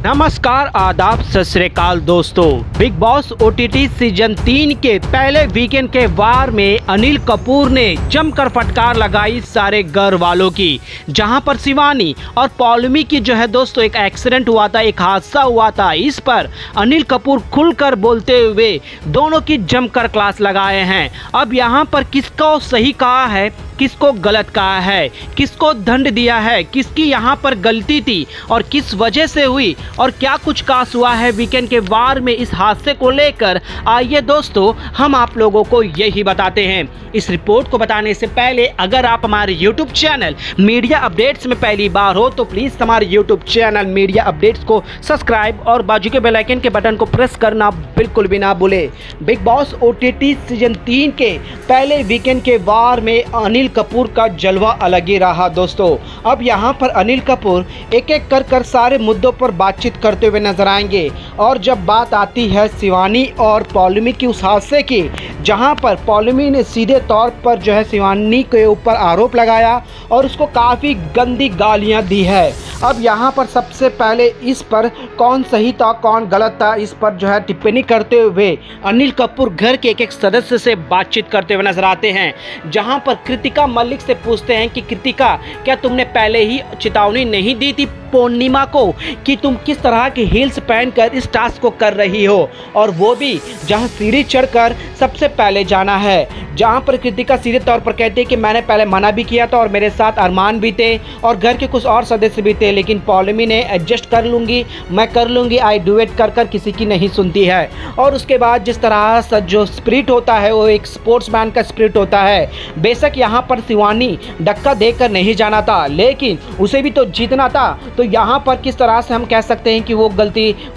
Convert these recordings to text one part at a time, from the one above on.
नमस्कार, आदाब, सत श्री अकाल दोस्तों। बिग बॉस ओटीटी सीजन 3 के पहले वीकेंड के वार में अनिल कपूर ने जमकर फटकार लगाई सारे घर वालों की, जहां पर शिवानी और पौलमी की जो है दोस्तों एक एक्सीडेंट हुआ था, एक हादसा हुआ था। इस पर अनिल कपूर खुलकर बोलते हुए दोनों की जमकर क्लास लगाए हैं। अब यहां पर किसको सही कहा है, किसको गलत कहा है, किसको दंड दिया है, किसकी यहाँ पर गलती थी और किस वजह से हुई और क्या कुछ कास हुआ है वीकेंड के वार में इस हादसे को लेकर, आइए दोस्तों हम आप लोगों को यही बताते हैं। इस रिपोर्ट को बताने से पहले अगर आप हमारे यूट्यूब चैनल मीडिया अपडेट्स में पहली बार हो तो प्लीज़ हमारे यूट्यूब चैनल मीडिया अपडेट्स को सब्सक्राइब और बाजू के बेल आइकन के बटन को प्रेस करना बिल्कुल भी ना भूले। बिग बॉस ओटीटी सीजन 3 के पहले वीकेंड के वार में अनिल कपूर का जलवा अलग ही रहा दोस्तों। अब यहाँ पर अनिल कपूर एक एक कर सारे मुद्दों पर बातचीत करते हुए नजर आएंगे। और जब बात आती है शिवानी और पौलमी की उस हादसे की, जहाँ पर पौलमी ने सीधे तौर पर जो है शिवानी के ऊपर आरोप लगाया और उसको काफ़ी गंदी गालियाँ दी है। अब यहाँ पर सबसे पहले इस पर कौन सही था कौन गलत था, इस पर जो है टिप्पणी करते हुए अनिल कपूर घर के एक एक सदस्य से बातचीत करते हुए नजर आते हैं। जहाँ पर कृतिका मलिक से पूछते हैं कि कृतिका, क्या तुमने पहले ही चेतावनी नहीं दी थी पूर्णिमा को कि तुम किस तरह के हील्स पहनकर इस टास्क को कर रही हो, और वो भी जहां सीढ़ी चढ़कर सबसे पहले जाना है। जहां पर कृतिका सीधे तौर पर कहती है कि मैंने पहले मना भी किया था और मेरे साथ अरमान भी थे और घर के कुछ और सदस्य भी थे, लेकिन पौलमी ने एडजस्ट कर लूँगी, मैं कर लूँगी, आई डू इट कर किसी की नहीं सुनती है। और उसके बाद जिस तरह से जो स्पिरिट होता है वो एक स्पोर्ट्समैन का स्पिरिट होता है। बेशक यहाँ पर शिवानी धक्का देकर नहीं जाना था, लेकिन उसे भी तो जीतना था। तो यहाँ पर किस तरह से हम कह सकते हैं कि वो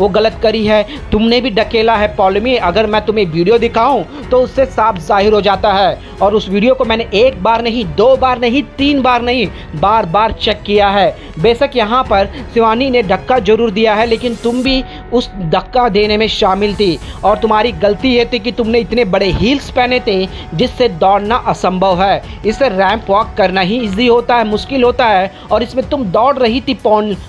गलत करी है, तुमने भी ढकेला है पौलमी। अगर मैं तुम्हें वीडियो दिखाऊं तो उससे साफ जाहिर हो जाता है। और उस वीडियो को मैंने एक बार नहीं, दो बार नहीं, तीन बार नहीं, बार बार चेक किया है। बेशक यहाँ पर शिवानी ने धक्का जरूर दिया है, लेकिन तुम भी उस धक्का देने में शामिल थी और तुम्हारी गलती ये थी कि तुमने इतने बड़े हील्स पहने थे जिससे दौड़ना असंभव है। इससे रैंप वॉक करना ही ईजी होता है, मुश्किल होता है, और इसमें तुम दौड़ रही थी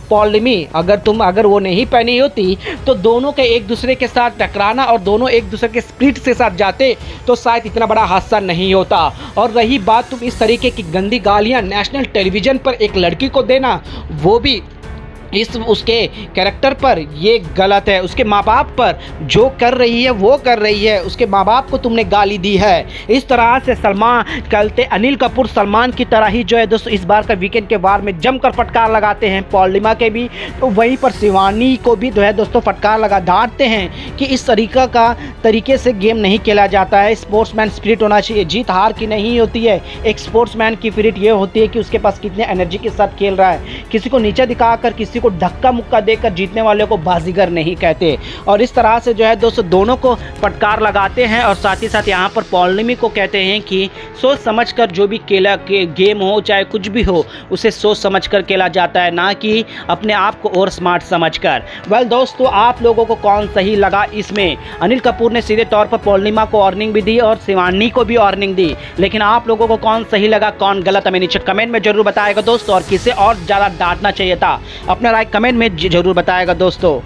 पौलमी। अगर वो नहीं पहनी होती तो दोनों के एक दूसरे के साथ टकराना और दोनों एक दूसरे के स्पीड के साथ जाते तो शायद इतना बड़ा हादसा नहीं होता। और रही बात तुम इस तरीके की गंदी गालियां नेशनल टेलीविजन पर एक लड़की को देना, वो भी उसके कैरेक्टर पर, ये गलत है। उसके माँ बाप पर जो कर रही है वो कर रही है, उसके माँ बाप को तुमने गाली दी है। इस तरह से अनिल कपूर सलमान की तरह ही जो है दोस्तों इस बार का वीकेंड के वार में जमकर फटकार लगाते हैं पौर्णिमा के भी, तो वहीं पर शिवानी को भी जो है दोस्तों फटकार लगा डांटते हैं कि इस तरीके से गेम नहीं खेला जाता है। स्पोर्ट्समैन स्पिरिट होना चाहिए, जीत हार की नहीं होती है। एक स्पोर्ट्समैन की स्पिरिट ये होती है कि उसके पास कितने एनर्जी के साथ खेल रहा है। किसी को नीचे दिखाकर, किसी को धक्का मुक्का देकर जीतने वाले को बाजीगर नहीं कहते। और इस तरह से जो है दोस्तों दोनों को फटकार लगाते हैं और साथ ही साथ यहाँ पर पौर्णमी को कहते हैं कि सोच समझकर जो भी खेला के गेम हो चाहे कुछ भी हो उसे सोच समझकर खेला जाता है, ना कि अपने आप को और स्मार्ट समझकर। वेल दोस्तों, आप लोगों को कौन सही लगा इसमें? अनिल कपूर ने सीधे तौर पर पौर्णिमा को वार्निंग भी दी और शिवानी को भी वार्निंग दी, लेकिन आप लोगों को कौन सही लगा कौन गलत, हमें नीचे कमेंट में जरूर बताएगा दोस्तों। और किसे और ज़्यादा डांटना चाहिए था अपना राय कमेंट में जरूर बताएगा दोस्तों।